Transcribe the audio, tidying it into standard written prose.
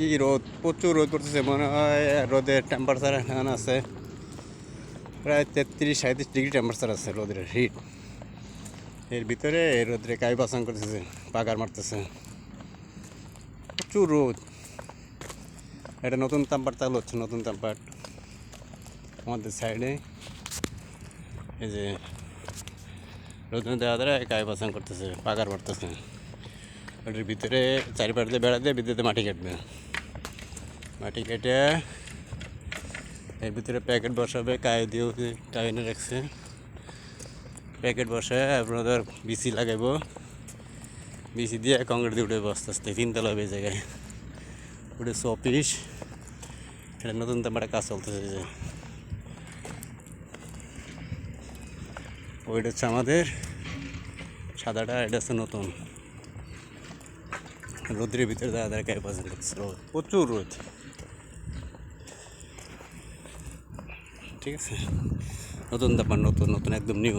কি রোদ, প্রচুর রোদ করতেছে। মনে হয় রোদের টেম্পারেচার এখন আছে প্রায় 33-37 ডিগ্রি টেম্পারেচার আছে রোদের হিট। এর ভিতরে রোদ্রে কাই বাসান করতেছে, পাগার মারতেছে, প্রচুর রোদ। এটা নতুন তাম্পার চালু হচ্ছে, নতুন তাম্পার আমাদের সাইডে। এই যে রোদ দেওয়া দ্বারা কাই বাসান করতেছে, পাগার মারতেছে। ওটার ভিতরে চারিপাশ দিয়ে বেড়া দিয়ে ভিতরে মাটি কাটবে, মাটি কেটে এর ভিতরে প্যাকেট বসাবে। কায় দিয়েও টাইনে রাখছে, প্যাকেট বসায় আপনাদের বিসি লাগাইব, বিসি দিয়ে কংক্রিট দিয়ে উঠে আস্তে আস্তে 3 তলা হবে এই জায়গায় উঠে 100 এটা নতুন তাম্পারে কাজ চলতেছে। যে ওইটা হচ্ছে আমাদের সাদাটা, এটা হচ্ছে নতুন। রোদ্রের ভিতরে দাদা কাই পছন্দ করছে, রোদ, প্রচুর রোদ। ঠিক আছে, নতুন তাম্পার, নতুন নতুন একদম নিউ।